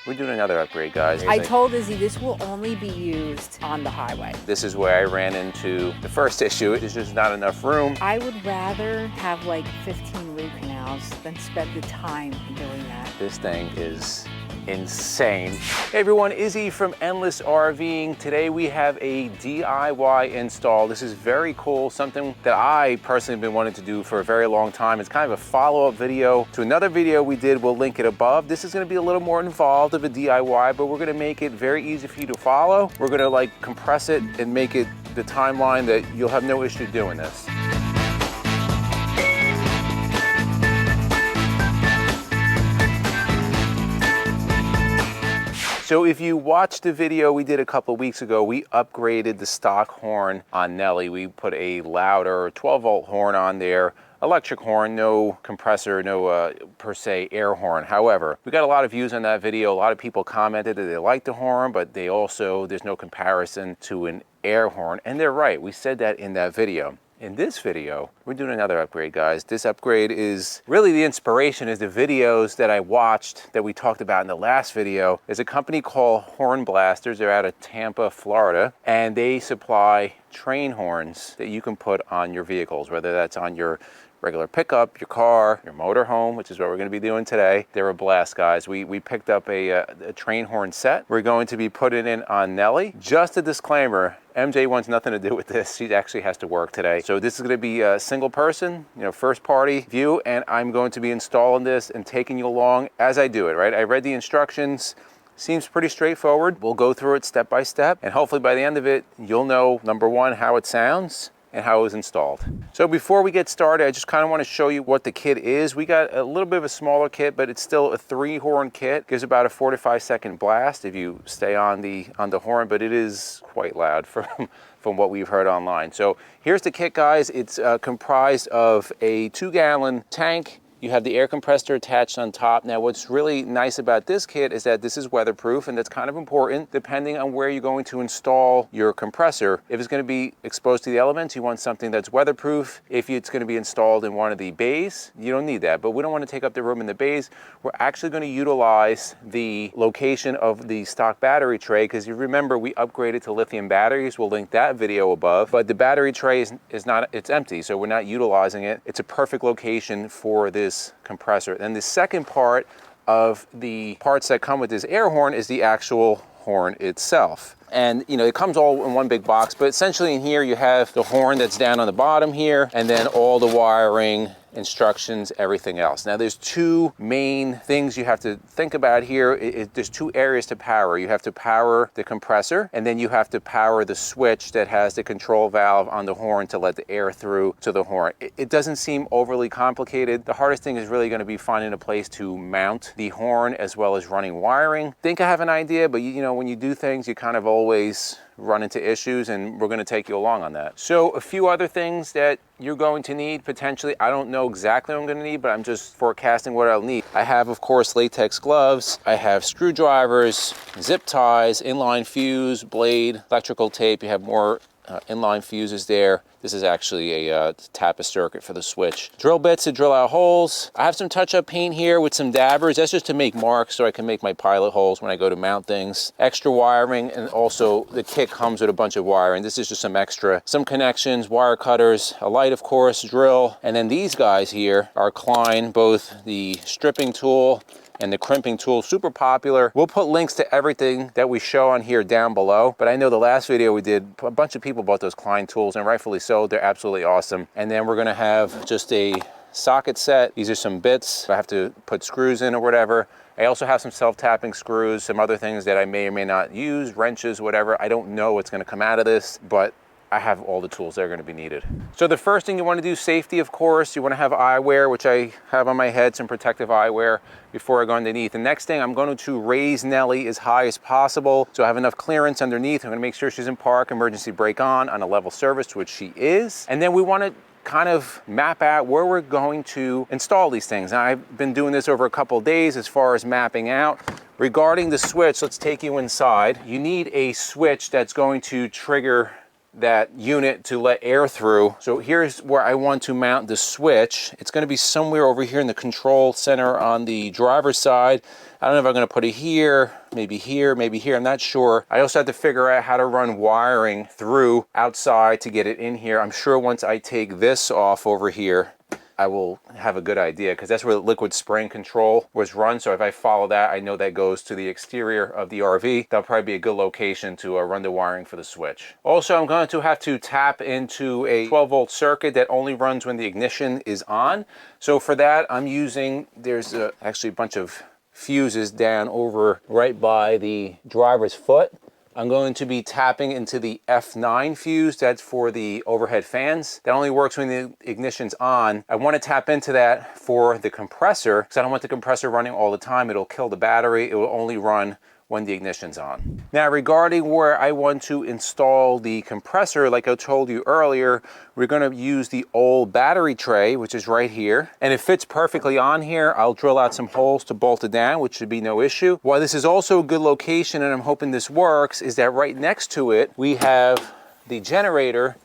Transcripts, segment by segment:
We're doing another upgrade, guys. I told Izzy this will only be used on the highway. This is where I ran into the first issue. There's just not enough room. I would rather have like 15 root canals than spend the time doing that. This thing is insane. Hey everyone, Izzy from Endless RVing. Today we have a DIY install. This is very cool, something that I personally have been wanting to do for a very long time. It's kind of a follow-up video to another video we did. We'll link it above. This is going to be a little more involved of a DIY, but we're going to make it very easy for you to follow. We're going to like compress it and make it the timeline that you'll have no issue doing this. So if you watched the video we did a couple of weeks ago, we upgraded the stock horn on Nelly. We put a louder 12-volt horn on there, electric horn, no compressor, no per se air horn. However, we got a lot of views on that video. A lot of people commented that they liked the horn, but they also, there's no comparison to an air horn. And they're right, we said that in that video. In this video, we're doing another upgrade, guys. This upgrade is really the inspiration is the videos that I watched that we talked about in the last video. There's a company called Horn Blasters. They're out of Tampa, Florida, and they supply train horns that you can put on your vehicles, whether that's on your regular pickup, your car, your motorhome, which is what we're going to be doing today. They're a blast, guys. We picked up a train horn set. We're going to be putting it on Nelly. Just a disclaimer, MJ wants nothing to do with this. She actually has to work today. So this is going to be a single person, first party view, and I'm going to be installing this and taking you along as I do it, right? I read the instructions. Seems pretty straightforward. We'll go through it step by step, and hopefully by the end of it, you'll know, number one, how it sounds and how it was installed. So before we get started, I just kind of want to show you what the kit is. We got a little bit of a smaller kit, but it's still a 3-horn kit. Gives about a 4 to 5 second blast if you stay on the horn, but it is quite loud from what we've heard online. So here's the kit, guys. It's comprised of a 2-gallon tank. You have the air compressor attached on top. Now, what's really nice about this kit is that this is weatherproof, and that's kind of important depending on where you're going to install your compressor. If it's going to be exposed to the elements, you want something that's weatherproof. If it's going to be installed in one of the bays, you don't need that, but we don't want to take up the room in the bays. We're actually going to utilize the location of the stock battery tray, because you remember we upgraded to lithium batteries. We'll link that video above, but the battery tray is not, it's empty, so we're not utilizing it. It's a perfect location for this compressor. And the second part of the parts that come with this air horn is the actual horn itself. And it comes all in one big box, but essentially in here you have the horn that's down on the bottom here, and then all the wiring, instructions, everything else. Now there's 2 main things you have to think about here. There's 2 areas to power. You have to power the compressor, and then you have to power the switch that has the control valve on the horn to let the air through to the horn. It doesn't seem overly complicated. The hardest thing is really going to be finding a place to mount the horn as well as running wiring. Think I have an idea, but when you do things, you kind of always run into issues, and we're going to take you along on that. So a few other things that you're going to need potentially. I don't know exactly what I'm going to need, but I'm just forecasting what I'll need. I have, of course, latex gloves. I have screwdrivers, zip ties, inline fuse, blade, electrical tape. You have more inline fuses there. This is actually a tap a circuit for the switch. Drill bits to drill out holes. I have some touch-up paint here with some dabbers. That's just to make marks so I can make my pilot holes when I go to mount things. Extra wiring, and also the kit comes with a bunch of wiring. This is just some extra, some connections, wire cutters, a light, of course, drill. And then these guys here are Klein, both the stripping tool and the crimping tool, super popular. We'll put links to everything that we show on here down below, but I know the last video we did, a bunch of people bought those Klein tools, and rightfully so. They're absolutely awesome. And then we're gonna have just a socket set. These are some bits if I have to put screws in or whatever. I also have some self-tapping screws, some other things that I may or may not use, wrenches, whatever. I don't know what's gonna come out of this, but I have all the tools that are going to be needed. So the first thing you want to do, safety, of course. You want to have eyewear, which I have on my head, some protective eyewear before I go underneath. The next thing, I'm going to raise Nelly as high as possible so I have enough clearance underneath. I'm going to make sure she's in park, emergency brake on a level service, which she is. And then we want to kind of map out where we're going to install these things. Now, I've been doing this over a couple of days as far as mapping out. Regarding the switch, let's take you inside. You need a switch that's going to trigger that unit to let air through. So here's where I want to mount the switch. It's going to be somewhere over here in the control center on the driver's side. I don't know if I'm going to put it here, maybe here, maybe here. I'm not sure. I also have to figure out how to run wiring through outside to get it in here. I'm sure once I take this off over here, I will have a good idea, because that's where the liquid spring control was run. So if I follow that, I know that goes to the exterior of the RV. That'll probably be a good location to run the wiring for the switch. Also, I'm going to have to tap into a 12-volt circuit that only runs when the ignition is on. So for that, I'm using, there's actually a bunch of fuses down over right by the driver's foot. I'm going to be tapping into the F9 fuse. That's for the overhead fans. That only works when the ignition's on. I want to tap into that for the compressor, because I don't want the compressor running all the time. It'll kill the battery. It will only run when the ignition's on. Now, regarding where I want to install the compressor, like I told you earlier, we're going to use the old battery tray, which is right here, and it fits perfectly on here. I'll drill out some holes to bolt it down, which should be no issue. Why this is also a good location, and I'm hoping this works, is that right next to it, we have the generator,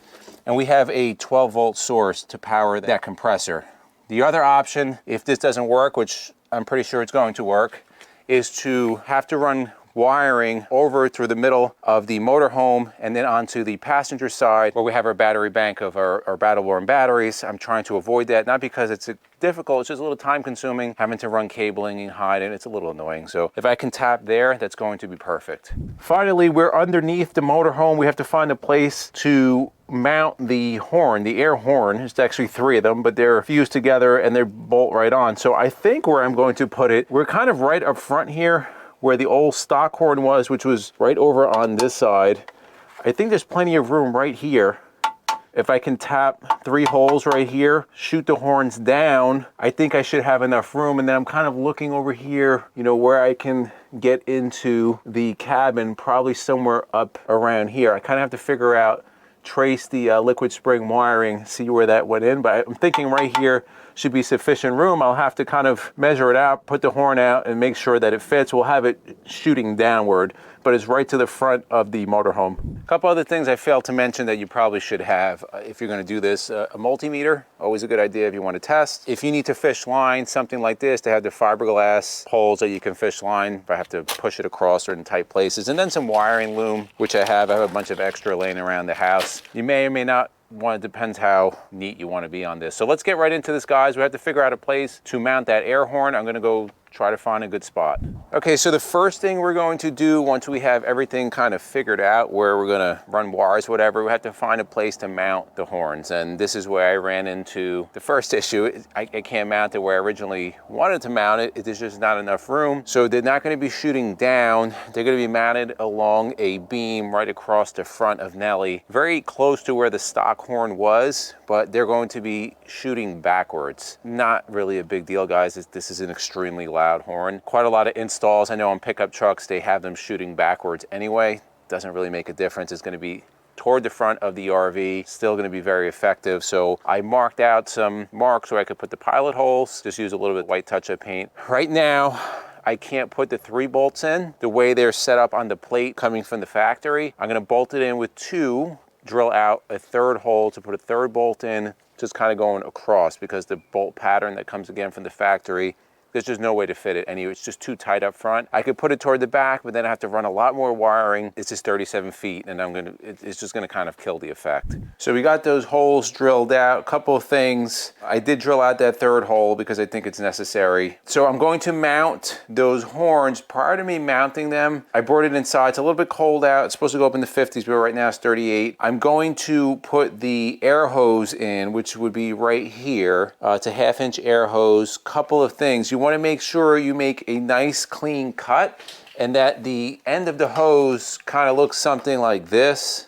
and we have a 12-volt source to power that compressor. The other option, if this doesn't work, which I'm pretty sure it's going to work, is to have to run wiring over through the middle of the motorhome and then onto the passenger side where we have our battery bank of our battle-worn batteries. I'm trying to avoid that, not because it's difficult, it's just a little time consuming, having to run cabling and hide it. It's a little annoying. So if I can tap there, that's going to be perfect. Finally, we're underneath the motorhome. We have to find a place to mount the horn, the air horn. There's actually 3 of them, but they're fused together and they're bolt right on. So I think where I'm going to put it, we're kind of right up front here where the old stock horn was, which was right over on this side. I think there's plenty of room right here. If I can tap 3 holes right here, shoot the horns down, I think I should have enough room. And then I'm kind of looking over here, you know, where I can get into the cabin, probably somewhere up around here. I kind of have to figure out, trace the liquid spring wiring, see where that went in, but I'm thinking right here should be sufficient room. I'll have to kind of measure it out, put the horn out, and make sure that it fits. We'll have it shooting downward, but it's right to the front of the motorhome. A couple other things I failed to mention that you probably should have if you're going to do this. A multimeter, always a good idea if you want to test. If you need to fish line, something like this, they have the fiberglass holes that you can fish line if I have to push it across certain tight places. And then some wiring loom, which I have. I have a bunch of extra laying around the house. You may or may not want, it depends how neat you want to be on this. So let's get right into this, guys. We have to figure out a place to mount that air horn. I'm going to go try to find a good spot. Okay, so the first thing we're going to do once we have everything kind of figured out where we're gonna run wires, whatever, we have to find a place to mount the horns. And this is where I ran into the first issue. I can't mount it where I originally wanted to mount it. There's just not enough room. So they're not gonna be shooting down. They're gonna be mounted along a beam right across the front of Nelly, very close to where the stock horn was, but they're going to be shooting backwards. Not really a big deal, guys. This is an extremely loud horn. Quite a lot of installs. I know on pickup trucks, they have them shooting backwards anyway. Doesn't really make a difference. It's going to be toward the front of the RV, still going to be very effective. So I marked out some marks where I could put the pilot holes, just use a little bit of white touch-up paint. Right now, I can't put the 3 bolts in the way they're set up on the plate coming from the factory. I'm going to bolt it in with 2, drill out a 3rd hole to put a 3rd bolt in, just kind of going across, because the bolt pattern that comes again from the factory, there's just no way to fit it anyway. It's just too tight up front. I could put it toward the back, but then I have to run a lot more wiring. It's just 37 feet, and it's just gonna kind of kill the effect. So we got those holes drilled out. A couple of things. I did drill out that 3rd hole because I think it's necessary. So I'm going to mount those horns. Prior to me mounting them, I brought it inside. It's a little bit cold out. It's supposed to go up in the 50s, but right now it's 38. I'm going to put the air hose in, which would be right here. It's a 1/2-inch air hose. Couple of things. You want to make sure you make a nice clean cut and that the end of the hose kind of looks something like this,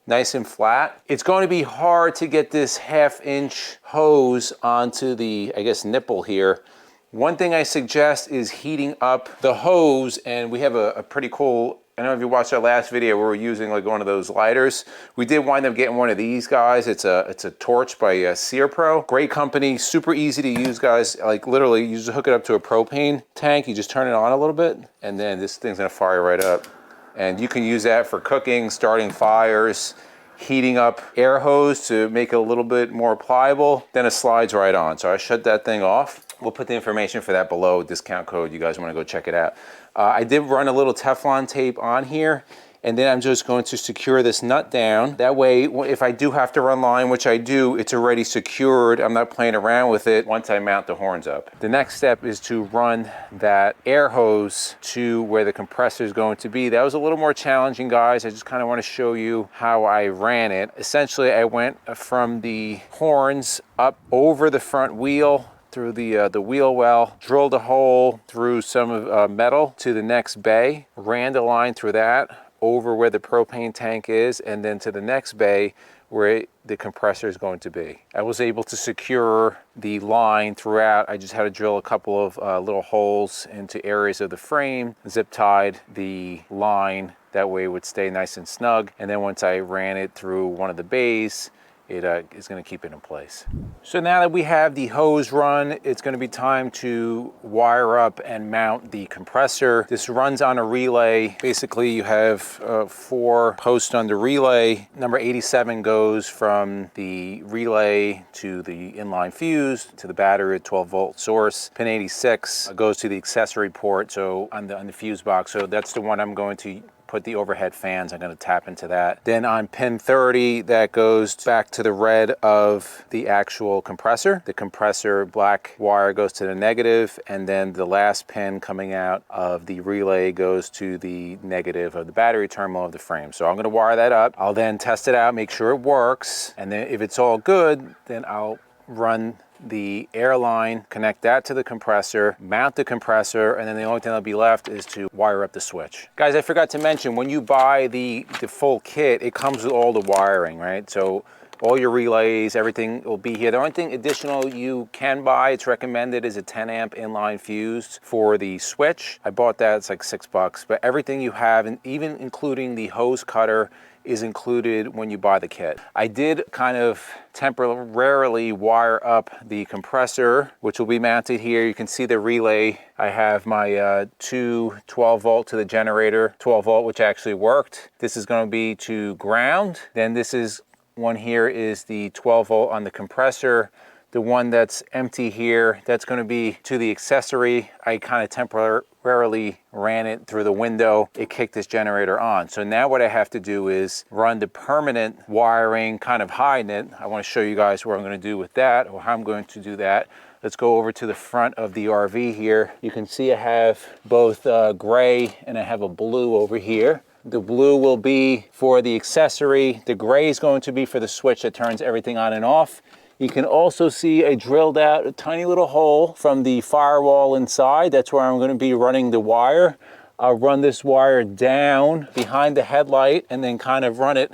nice and flat. It's going to be hard to get this 1/2-inch hose onto the, I guess, nipple here. One thing I suggest is heating up the hose, and we have a pretty cool, I don't know if you watched our last video where we're using like one of those lighters. We did wind up getting one of these guys. It's a torch by Sear Pro. Great company, super easy to use, guys. Like literally, you just hook it up to a propane tank. You just turn it on a little bit, and then this thing's gonna fire right up. And you can use that for cooking, starting fires. heating up air hose to make it a little bit more pliable, then it slides right on. So I shut that thing off. We'll put the information for that below, discount code. You guys want to go check it out. I did run a little Teflon tape on here, and then I'm just going to secure this nut down. That way, if I do have to run line, which I do, it's already secured. I'm not playing around with it once I mount the horns up. The next step is to run that air hose to where the compressor is going to be. That was a little more challenging, guys. I just kind of want to show you how I ran it. Essentially, I went from the horns up over the front wheel, through the wheel well, drilled a hole through some metal to the next bay, ran the line through that, over where the propane tank is, and then to the next bay where the compressor is going to be. I was able to secure the line throughout. I just had to drill a couple of little holes into areas of the frame, zip tied the line, that way it would stay nice and snug. And then once I ran it through one of the bays, it is going to keep it in place. So now that we have the hose run, it's going to be time to wire up and mount the compressor. This runs on a relay. Basically, you have 4 posts on the relay. Number 87 goes from the relay to the inline fuse to the battery at 12-volt source. Pin 86 goes to the accessory port, so on the fuse box. So that's the one I'm going to put the overhead fans. I'm going to tap into that. Then on pin 30, that goes back to the red of the actual compressor. The compressor black wire goes to the negative, and then the last pin coming out of the relay goes to the negative of the battery terminal of the frame. So I'm going to wire that up. I'll then test it out, make sure it works, and then if it's all good, then I'll run the air line, connect that to the compressor, mount the compressor, and then the only thing that'll be left is to wire up the switch. Guys, I forgot to mention, when you buy the full kit, it comes with all the wiring, right? So all your relays, everything will be here. The only thing additional you can buy, it's recommended, is a 10 amp inline fuse for the switch. I bought that, it's like $6, but everything you have, and even including the hose cutter, is included when you buy the kit. I did kind of temporarily wire up the compressor, which will be mounted here. You can see the relay. I have my two 12-volt to the generator, 12-volt, which actually worked. This is going to be to ground. Then this is one here is the 12-volt on the compressor. The one that's empty here, that's going to be to the accessory. I kind of temporarily ran it through the window. It kicked this generator on. So now what I have to do is run the permanent wiring, kind of hiding it. I want to show you guys what I'm going to do with that, or how I'm going to do that. Let's go over to the front of the RV here. You can see I have both gray and I have a blue over here. The blue will be for the accessory. The gray is going to be for the switch that turns everything on and off. You can also see I drilled out a tiny little hole from the firewall inside. That's where I'm going to be running the wire. I'll run this wire down behind the headlight and then kind of run it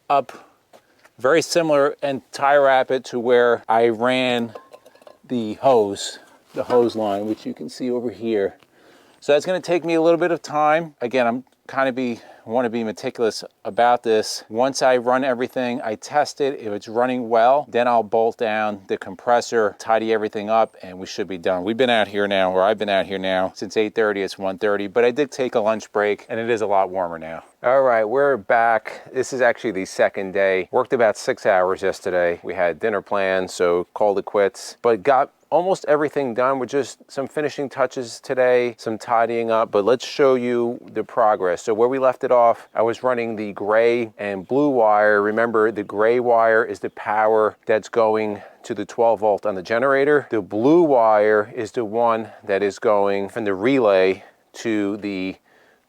up very similar and tie wrap it to where I ran the hose line, which you can see over here. So that's going to take me a little bit of time. Again, I'm kind of want to be meticulous about this. Once I run everything, I test it. If it's running well, then I'll bolt down the compressor, tidy everything up, and we should be done. We've been out here now, or I've been out here now since 8:30. It's 1:30, but I did take a lunch break, and it is a lot warmer now. All right, we're back. This is actually the second day. Worked about 6 hours yesterday. We had dinner plans, so called it quits, but got almost everything done with just some finishing touches today, some tidying up, but let's show you the progress. So where we left it off, I was running the gray and blue wire. Remember, the gray wire is the power that's going to the 12-volt on the generator. The blue wire is the one that is going from the relay to the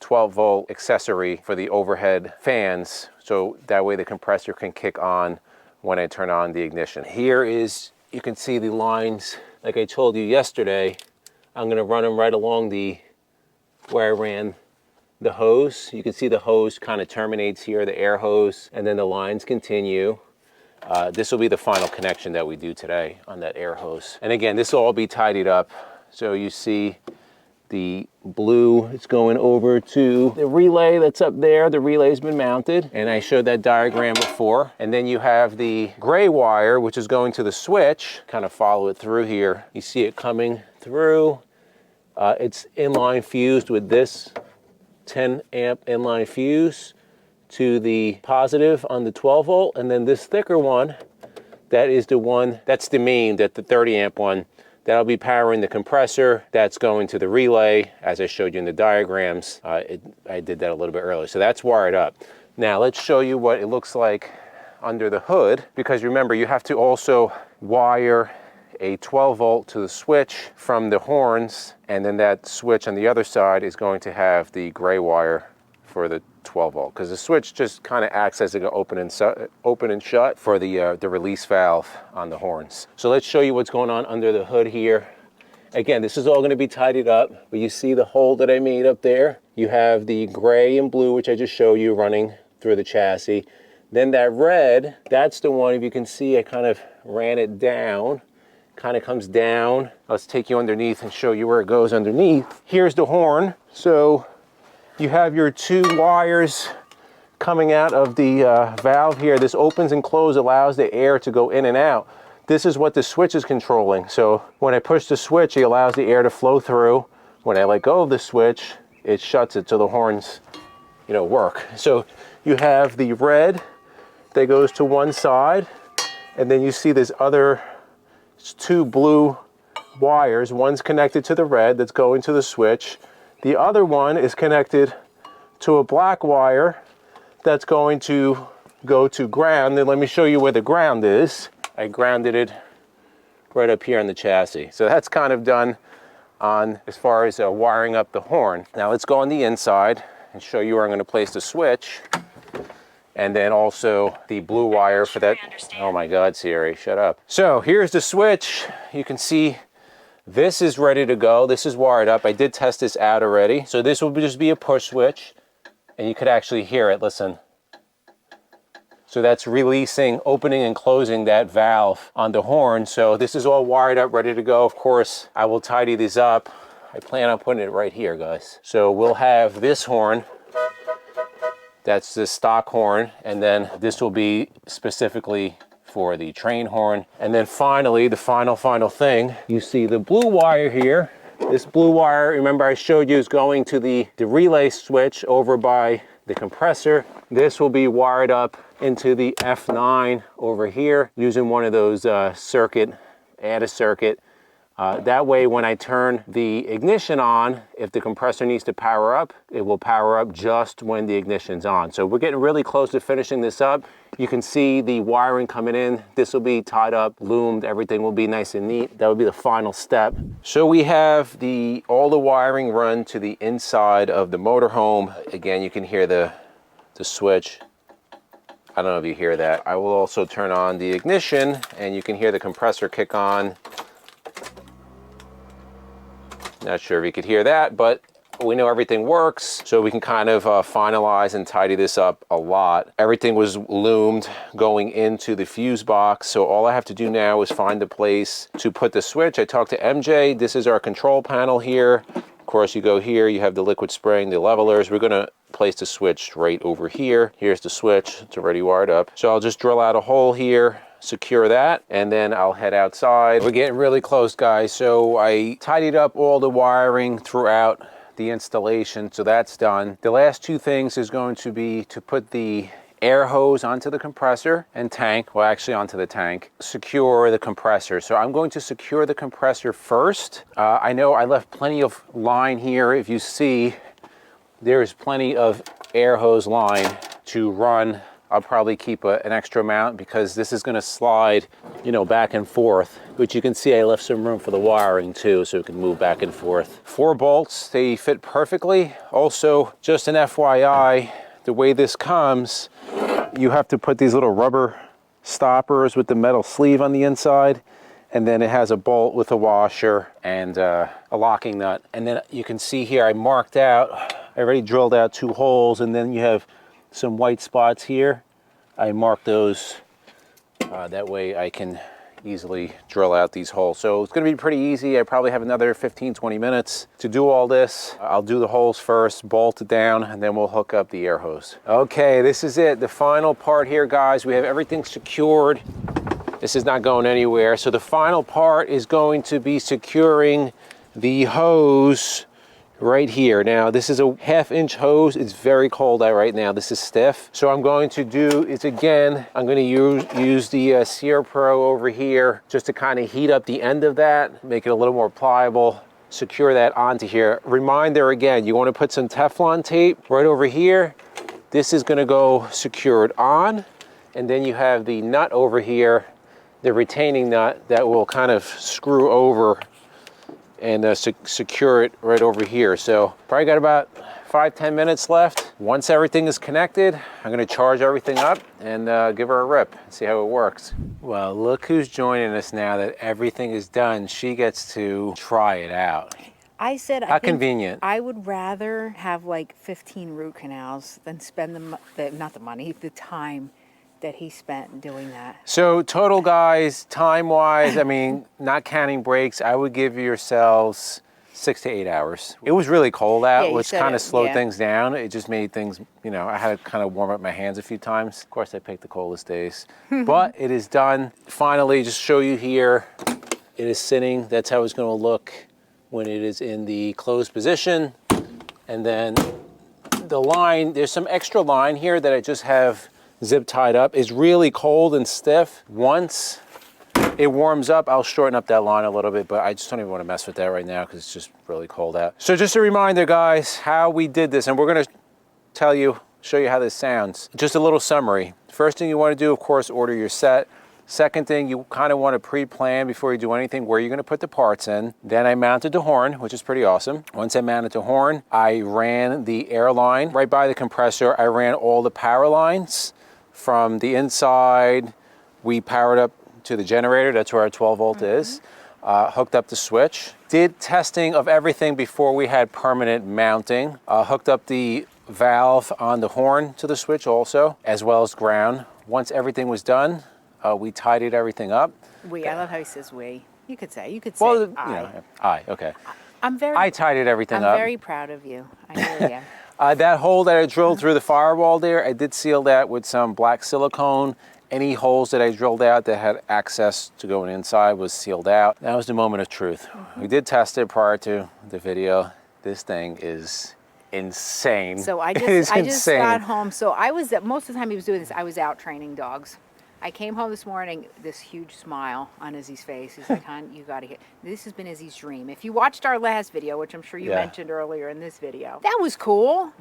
12-volt accessory for the overhead fans, so that way the compressor can kick on when I turn on the ignition. Here is, you can see the lines. Like I told you yesterday, I'm going to run them right along where I ran the hose. You can see the hose kind of terminates here, the air hose, and then the lines continue. This will be the final connection that we do today on that air hose. And again, this will all be tidied up. So you see the blue is going over to the relay that's up there. The relay's been mounted, and I showed that diagram before. And then you have the gray wire, which is going to the switch. Kind of follow it through here. You see it coming through. It's inline fused with this 10 amp inline fuse to the positive on the 12 volt, and then this thicker one, that is the one, that's the main, that the 30 amp one, that'll be powering the compressor. That's going to the relay, as I showed you in the diagrams. I did that a little bit earlier. So that's wired up. Now let's show you what it looks like under the hood, because remember, you have to also wire a 12 volt to the switch from the horns, and then that switch on the other side is going to have the gray wire for the 12 volt, because the switch just kind of acts as an open and shut for the release valve on the horns. So let's show you what's going on under the hood here. Again, this is all going to be tidied up, but you see the hole that I made up there. You have the gray and blue, which I just showed you, running through the chassis. Then that red, that's the one, if you can see, I kind of ran it down, kind of comes down. Let's take you underneath and show you where it goes underneath. Here's the horn. So you have your two wires coming out of the valve here. This opens and closes, allows the air to go in and out. This is what the switch is controlling. So when I push the switch, it allows the air to flow through. When I let go of the switch, it shuts it so the horns, work. So you have the red that goes to one side, and then you see this other two blue wires. One's connected to the red that's going to the switch. The other one is connected to a black wire that's going to go to ground. And let me show you where the ground is. I grounded it right up here on the chassis. So that's kind of done on as far as wiring up the horn. Now let's go on the inside and show you where I'm going to place the switch. And then also the blue wire for that. Oh my God, Siri, shut up. So here's the switch. You can see this is ready to go. This is wired up. I did test this out already. So this will just be a push switch, and you could actually hear it. Listen. So that's releasing, opening and closing that valve on the horn. So this is all wired up, ready to go. Of course, I will tidy these up. I plan on putting it right here, guys. So we'll have this horn. That's the stock horn, and then this will be specifically for the train horn. And then finally, the final thing, you see the blue wire here. This blue wire, remember I showed you, is going to the relay switch over by the compressor. This will be wired up into the F9 over here using one of those add a circuit. That way, when I turn the ignition on, if the compressor needs to power up, it will power up just when the ignition's on. So we're getting really close to finishing this up. You can see the wiring coming in. This will be tied up, loomed, everything will be nice and neat. That will be the final step. So we have all the wiring run to the inside of the motorhome. Again, you can hear the switch. I don't know if you hear that. I will also turn on the ignition, and you can hear the compressor kick on. Not sure if you could hear that, but we know everything works, so we can kind of finalize and tidy this up a lot. Everything was loomed going into the fuse box, so all I have to do now is find the place to put the switch. I talked to MJ. This is our control panel here. Of course, you go here, you have the liquid spring, the levelers. We're gonna place the switch right over here. Here's the switch, it's already wired up. So I'll just drill out a hole here, secure that, and then I'll head outside. We're getting really close, guys. So I tidied up all the wiring throughout the installation, so that's done. The last two things is going to be to put the air hose onto the compressor and tank, well actually onto the tank, secure the compressor. So I'm going to secure the compressor first. I know I left plenty of line here. If you see, there's plenty of air hose line to run. I'll probably keep an extra amount because this is going to slide, back and forth. But you can see I left some room for the wiring too, so it can move back and forth. 4 bolts, they fit perfectly. Also, just an FYI, the way this comes, you have to put these little rubber stoppers with the metal sleeve on the inside, and then it has a bolt with a washer and a locking nut. And then you can see here I marked out, I already drilled out 2 holes, and then you have some white spots here. I marked those, that way I can easily drill out these holes. So it's gonna be pretty easy. I probably have another 15-20 minutes to do all this. I'll do the holes first, bolt it down, and then we'll hook up the air hose. Okay, this is it, the final part here, guys. We have everything secured. This is not going anywhere. So the final part is going to be securing the hose right here. Now, this is a 1/2 inch hose. It's very cold out right now. This is stiff. So I'm going to do is again, I'm going to use the Sierra Pro over here just to kind of heat up the end of that, make it a little more pliable. Secure that onto here. Reminder again, you want to put some Teflon tape right over here. This is going to go secured on, and then you have the nut over here, the retaining nut that will kind of screw over and secure it right over here. So probably got about 5-10 minutes left. Once everything is connected, I'm going to charge everything up and give her a rip, see how it works. Well, look who's joining us now that everything is done. She gets to try it out. I said, how convenient. I would rather have like 15 root canals than spend the time that he spent doing that. So total, guys, time-wise, I mean, not counting breaks, I would give yourselves 6 to 8 hours. It was really cold out, which kind of slowed things down. It just made things, you know, I had to kind of warm up my hands a few times. Of course, I picked the coldest days, but it is done. Finally, just show you here, it is sitting. That's how it's going to look when it is in the closed position. And then the line, there's some extra line here that I just have zip tied up. Is really cold and stiff. Once it warms up, I'll shorten up that line a little bit, but I just don't even want to mess with that right now because it's just really cold out. So just a reminder, guys, how we did this, and we're going to show you how this sounds. Just a little summary. First thing you want to do, of course, order your set. Second thing, you kind of want to pre-plan before you do anything where you're going to put the parts in. Then I mounted the horn, which is pretty awesome. Once I mounted the horn, I ran the air line right by the compressor. I ran all the power lines from the inside. We powered up to the generator. That's where our 12 volt is. Hooked up the switch. Did testing of everything before we had permanent mounting. Hooked up the valve on the horn to the switch also, as well as ground. Once everything was done, we tidied everything up. I love how he says we. You could say well, I. You know, I, okay. I tidied everything up. I'm very proud of you. I really am. That hole that I drilled through the firewall there, I did seal that with some black silicone. Any holes that I drilled out that had access to going inside was sealed out. That was the moment of truth. We did test it prior to the video. This thing is insane. So I just got home. So I was, most of the time he was doing this, I was out training dogs. I came home this morning, this huge smile on Izzy's face. He's like, hon, you gotta get, this has been Izzy's dream. If you watched our last video, which I'm sure you mentioned earlier in this video, that was cool.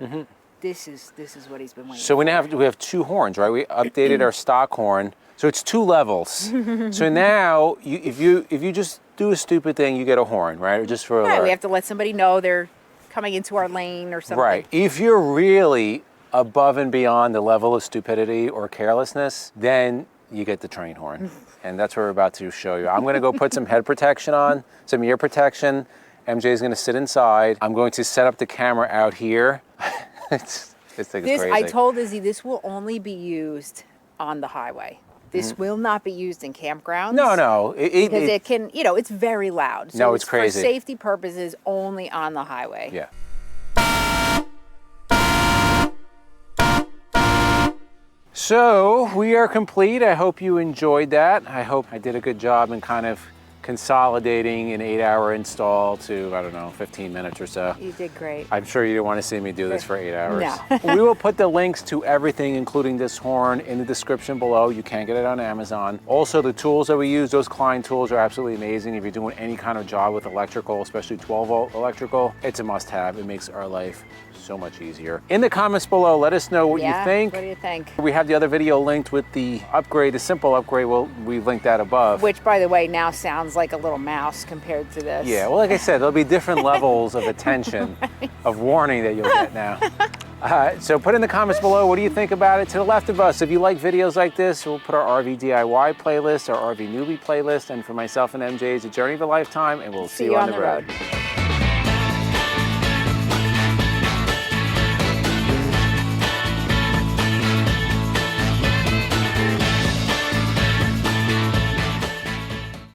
This is what he's been waiting for. So we have 2 horns, right? We updated our stock horn. So it's 2 levels. So now, if you just do a stupid thing, you get a horn, right? Or just for we have to let somebody know they're coming into our lane or something. Right. If you're really above and beyond the level of stupidity or carelessness, then you get the train horn. And that's what we're about to show you. I'm gonna go put some head protection on, some ear protection. MJ's gonna sit inside. I'm going to set up the camera out here. It's crazy. I told Izzy this will only be used on the highway. This will not be used in campgrounds. No. Because it can, you know, it's very loud. So no, it's crazy. For safety purposes, only on the highway. Yeah. So we are complete. I hope you enjoyed that. I hope I did a good job in kind of consolidating an 8-hour install to, I don't know, 15 minutes or so. You did great. I'm sure you didn't want to see me do this for 8 hours. No. We will put the links to everything, including this horn, in the description below. You can get it on Amazon. Also, the tools that we use, those Klein tools are absolutely amazing. If you're doing any kind of job with electrical, especially 12-volt electrical, it's a must-have. It makes our life so much easier. In the comments below, let us know what you think. What do you think? We have the other video linked with the upgrade, the simple upgrade. We've linked that above. Which, by the way, now sounds like a little mouse compared to this. Yeah, well, like I said, there'll be different levels of attention, of warning that you'll get now. So put in the comments below, what do you think about it? To the left of us, if you like videos like this, we'll put our RV DIY playlist, our RV newbie playlist, and for myself and MJ, it's a journey of a lifetime, and we'll see you on the road.